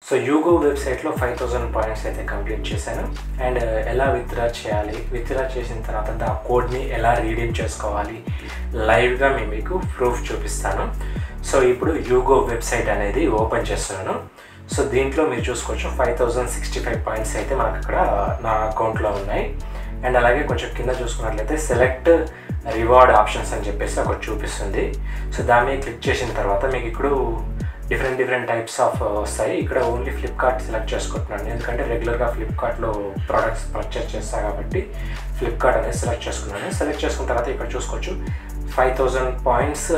So ego వెబ్సైట్లో 5000 points అయితే complete చేశాను. అండ్ ఎలా విత్డ్రా చేయాలి, విత్డ్రా చేసిన తర్వాత ఆ కోడ్ని ఎలా రీడీమ్ చేసుకోవాలి లైవ్గా మేము మీకు ప్రూఫ్ చూపిస్తాను. సో ఇప్పుడు యూగో వెబ్సైట్ అనేది ఓపెన్ చేస్తున్నాను. సో దీంట్లో మీరు చూసుకోవచ్చు 5065 పాయింట్స్ అయితే మనకు అక్కడ నా అకౌంట్లో ఉన్నాయి. అండ్ అలాగే కొంచెం కింద చూసుకున్నట్లయితే సెలెక్ట్ రివార్డ్ ఆప్షన్స్ అని చెప్పేసి ఒకటి చూపిస్తుంది. సో దాన్ని క్లిక్ చేసిన తర్వాత మీకు ఇప్పుడు డిఫరెంట్ టైప్స్ ఆఫ్ వస్తాయి. ఇక్కడ ఓన్లీ ఫ్లిప్కార్ట్ సెలెక్ట్ చేసుకుంటున్నాను, ఎందుకంటే రెగ్యులర్గా ఫ్లిప్కార్ట్లో ప్రోడక్ట్స్ పర్చేస్ చేస్తాను కాబట్టి ఫ్లిప్కార్ట్ అనేది సెలెక్ట్ చేసుకున్నాను. సెలెక్ట్ చేసుకున్న తర్వాత ఇక్కడ చూసుకోవచ్చు 5000 పాయింట్స్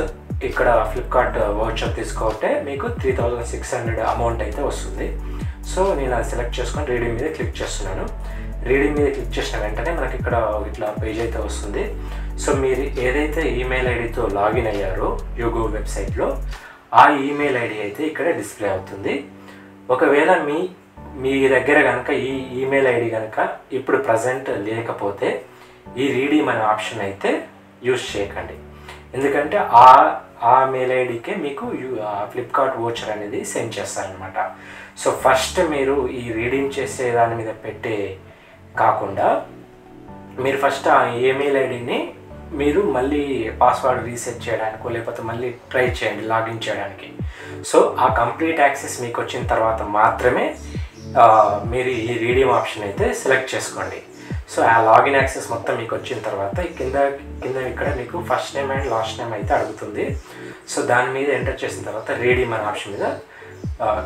ఇక్కడ ఫ్లిప్కార్ట్ వౌచర్ తీసుకుంటే మీకు 3600 అమౌంట్ అయితే వస్తుంది. సో నేను అది సెలెక్ట్ చేసుకొని రీడింగ్ మీద క్లిక్ చేస్తున్నాను. రీడింగ్ మీద క్లిక్ చేసిన వెంటనే మనకి ఇక్కడ ఇట్లా పేజ్ అయితే వస్తుంది. సో మీరు ఏదైతే ఈమెయిల్ ఐడితో లాగిన్ అయ్యారో యూగో వెబ్సైట్లో ఆ ఈమెయిల్ ఐడి అయితే ఇక్కడ డిస్ప్లే అవుతుంది. ఒకవేళ మీ దగ్గర కనుక ఈ ఈమెయిల్ ఐడి కనుక ఇప్పుడు ప్రజెంట్ లేకపోతే ఈ రీడీమ్ అనే ఆప్షన్ అయితే యూజ్ చేయకండి, ఎందుకంటే ఆ మెయిల్ ఐడికే మీకు ఫ్లిప్కార్ట్ వోచర్ అనేది సెండ్ చేస్తారనమాట. సో ఫస్ట్ మీరు ఈ రీడీమ్ చేసే దాని మీద పెట్టే కాకుండా మీరు ఫస్ట్ ఆ ఈమెయిల్ ఐడిని మీరు మళ్ళీ పాస్వర్డ్ రీసెట్ చేయడానికో లేకపోతే మళ్ళీ ట్రై చేయండి లాగిన్ చేయడానికి. సో ఆ కంప్లీట్ యాక్సెస్ మీకు వచ్చిన తర్వాత మాత్రమే మీరు ఈ రీడీమ్ ఆప్షన్ అయితే సెలెక్ట్ చేసుకోండి. సో ఆ లాగిన్ యాక్సెస్ మొత్తం మీకు వచ్చిన తర్వాత కింద ఇక్కడ మీకు first name and last name అయితే అడుగుతుంది. సో దాని మీద ఎంటర్ చేసిన తర్వాత రీడీమ్ అనే ఆప్షన్ మీద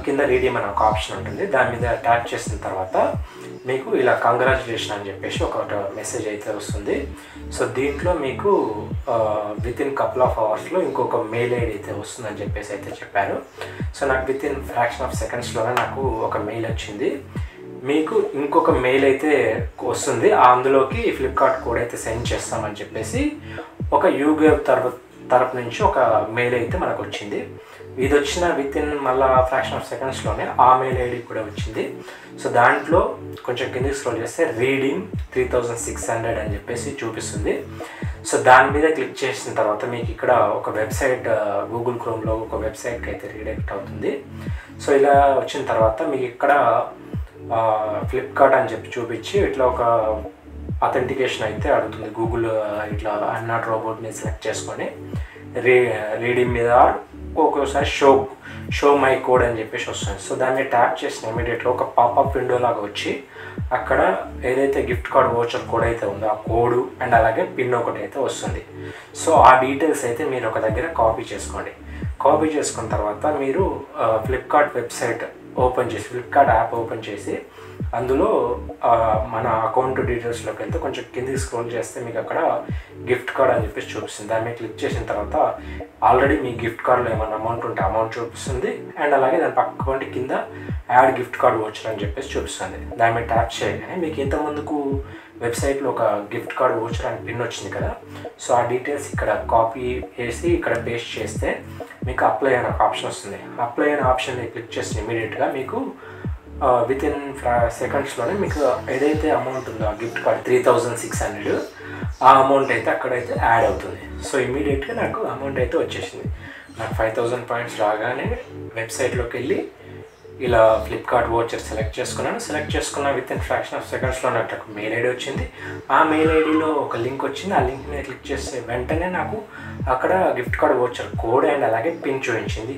కింద రీడీమ్ అనే ఒక ఆప్షన్ ఉంటుంది, దాని మీద ట్యాప్ చేసిన తర్వాత మీకు ఇలా కంగ్రాచులేషన్ అని చెప్పేసి ఒక మెసేజ్ అయితే వస్తుంది. సో దీంట్లో మీకు వితిన్ కపుల్ ఆఫ్ అవర్స్లో ఇంకొక మెయిల్ ఐడి అయితే వస్తుందని చెప్పేసి అయితే చెప్పారు. సో నాకు వితిన్ ఫ్రాక్షన్ ఆఫ్ సెకండ్స్లోనే నాకు ఒక మెయిల్ వచ్చింది. మీకు ఇంకొక మెయిల్ అయితే వస్తుంది, అందులోకి ఫ్లిప్కార్ట్ కోడ్ అయితే సెండ్ చేస్తామని చెప్పేసి ఒక యూగో తరపు నుంచి ఒక మెయిల్ అయితే మనకు వచ్చింది. ఇది వచ్చిన వితిన్ మళ్ళీ ఫ్రాక్షన్ ఆఫ్ సెకండ్స్లోనే ఆ మెయిల్ ఐడి కూడా వచ్చింది. సో దాంట్లో కొంచెం కిందకి స్క్రోల్ చేస్తే రీడీమ్ 3600 అని చెప్పేసి చూపిస్తుంది. సో దాని మీద క్లిక్ చేసిన తర్వాత మీకు ఇక్కడ ఒక వెబ్సైట్ గూగుల్ క్రోమ్లో ఒక వెబ్సైట్కి అయితే రీడైరెక్ట్ అవుతుంది. సో ఇలా వచ్చిన తర్వాత మీకు ఇక్కడ ఫ్లిప్కార్ట్ అని చెప్పి చూపించి ఇట్లా ఒక అథెంటికేషన్ అయితే అడుగుతుంది. గూగుల్ ఇట్లా ఐఎమ్ నాట్ రోబోట్ని సెలెక్ట్ చేసుకొని రీడింగ్ మీద ఒక్కోసారి షో మై కోడ్ అని చెప్పేసి వస్తుంది. సో దాన్ని ట్యాప్ చేసిన ఇమీడియట్గా ఒక పాపప్ విండో లాగా వచ్చి అక్కడ ఏదైతే గిఫ్ట్ కార్డ్ వోచర్ కోడ్ అయితే ఉందో ఆ కోడ్ అండ్ అలాగే పిన్ ఒకటి అయితే వస్తుంది. సో ఆ డీటెయిల్స్ అయితే మీరు ఒక దగ్గర కాపీ చేసుకోండి. కాపీ చేసుకున్న తర్వాత మీరు ఫ్లిప్కార్ట్ వెబ్సైట్ ఓపెన్ చేసి ఫ్లిప్కార్ట్ యాప్ ఓపెన్ చేసి అందులో మన అకౌంట్ డీటెయిల్స్లోకి వెళ్తే కొంచెం కిందికి స్క్రోల్ చేస్తే మీకు అక్కడ గిఫ్ట్ కార్డ్ అని చెప్పేసి చూపిస్తుంది. దాని మీద క్లిక్ చేసిన తర్వాత ఆల్రెడీ మీ గిఫ్ట్ కార్డ్లో ఏమైనా అమౌంట్ ఉంటే అమౌంట్ చూపిస్తుంది. అండ్ అలాగే దాని పక్కన కింద యాడ్ గిఫ్ట్ కార్డ్ వోచర్ అని చెప్పేసి చూపిస్తుంది. దాని మీద ట్యాప్ చేయగానే మీకు ఇంతకుముందుకు వెబ్సైట్లో ఒక గిఫ్ట్ కార్డ్ వోచర్ అని పిన్ వచ్చింది కదా. సో ఆ డీటెయిల్స్ ఇక్కడ కాపీ చేసి ఇక్కడ పేస్ట్ చేస్తే మీకు అప్లై అనే ఒక ఆప్షన్ వస్తుంది. అప్లై అనే ఆప్షన్ని క్లిక్ చేసి ఇమీడియట్గా మీకు వితిన్ సెకండ్స్లోనే మీకు ఏదైతే అమౌంట్ ఉందో ఆ గిఫ్ట్ కార్డ్ 3600 ఆ అమౌంట్ అయితే అక్కడైతే యాడ్ అవుతుంది. సో ఇమీడియట్గా నాకు అమౌంట్ అయితే వచ్చేసింది. నాకు 5000 పాయింట్స్ రాగానే వెబ్సైట్లోకి వెళ్ళి ఇలా ఫ్లిప్కార్ట్ వోచర్ సెలెక్ట్ చేసుకున్నాను. సెలెక్ట్ చేసుకున్న వితిన్ ఫ్రాక్షన్ ఆఫ్ సెకండ్స్లో నాకు మెయిల్ ఐడి వచ్చింది. ఆ మెయిల్ ఐడిలో ఒక లింక్ వచ్చింది. ఆ లింక్ మీద క్లిక్ చేస్తే వెంటనే నాకు అక్కడ gift card voucher code and అలాగే పిన్ చూపించింది.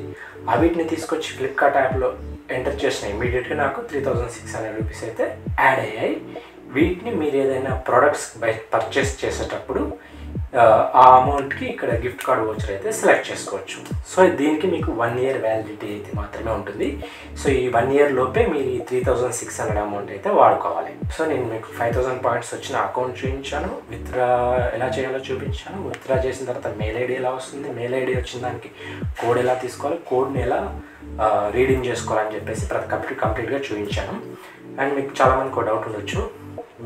వీటిని తీసుకొచ్చి ఫ్లిప్కార్ట్ యాప్లో ఎంటర్ చేసిన ఇమీడియట్గా నాకు 3600 రూపీస్ అయితే యాడ్ అయ్యాయి. వీటిని మీరు ఏదైనా ప్రోడక్ట్స్ పర్చేస్ చేసేటప్పుడు ఆ అమౌంట్కి ఇక్కడ గిఫ్ట్ కార్డ్ వోచర్ అయితే సెలెక్ట్ చేసుకోవచ్చు. సో దీనికి మీకు 1 year వ్యాలిడిటీ అయితే మాత్రమే ఉంటుంది. సో ఈ 1 year లోపే మీరు ఈ 3600 అమౌంట్ అయితే వాడుకోవాలి. సో నేను మీకు 5000 పాయింట్స్ వచ్చిన అకౌంట్ చూపించాను, విత్డ్రా ఎలా చేయాలో చూపించాను. విత్డ్రా చేసిన తర్వాత మెయిల్ ఐడి ఎలా వస్తుంది, మెయిల్ ఐడి వచ్చిన దానికి కోడ్ ఎలా తీసుకోవాలి, కోడ్ని ఎలా రీడింగ్ చేసుకోవాలని చెప్పేసి కంప్లీట్గా చూపించాను. అండ్ మీకు చాలామందికి ఒక డౌట్ ఉండొచ్చు,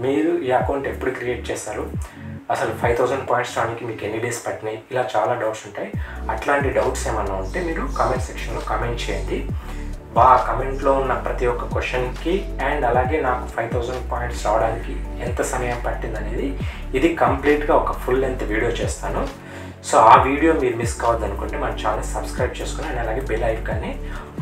మీరు ఈ అకౌంట్ ఎప్పుడు క్రియేట్ చేస్తారు, అసలు 5000 పాయింట్స్ రావడానికి మీకు ఎన్ని డేస్ పట్టినాయి, ఇలా చాలా డౌట్స్ ఉంటాయి. అట్లాంటి డౌట్స్ ఏమన్నా ఉంటే మీరు కామెంట్ సెక్షన్లో కామెంట్ చేయండి. కమెంట్లో ఉన్న ప్రతి ఒక్క క్వశ్చన్కి అండ్ అలాగే నాకు 5000 పాయింట్స్ రావడానికి ఎంత సమయం పట్టింది అనేది ఇది కంప్లీట్గా ఒక ఫుల్ లెంత్ వీడియో చేస్తాను. సో ఆ వీడియో మీరు మిస్ కావద్దు అనుకుంటే మన ఛానల్ సబ్స్క్రైబ్ చేసుకొని అండ్ అలాగే బెల్ ఐకాన్ని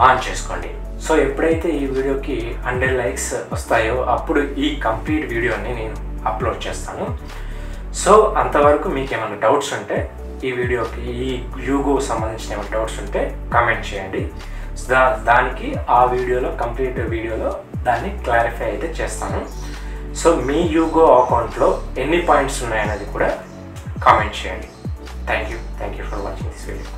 ఆన్ చేసుకోండి. సో ఎప్పుడైతే ఈ వీడియోకి 100 లైక్స్ వస్తాయో అప్పుడు ఈ కంప్లీట్ వీడియోని నేను అప్లోడ్ చేస్తాను. సో అంతవరకు మీకు ఏమైనా డౌట్స్ ఉంటే ఈ వీడియోకి ఈ యూగో సంబంధించిన ఏమైనా డౌట్స్ ఉంటే కామెంట్ చేయండి. దానికి ఆ వీడియోలో కంప్లీట్ వీడియోలో దాన్ని క్లారిఫై అయితే చేస్తాను. సో మీ యూగో అకౌంట్లో ఎన్ని పాయింట్స్ ఉన్నాయనేది కూడా కామెంట్ చేయండి. Thank you for watching this video.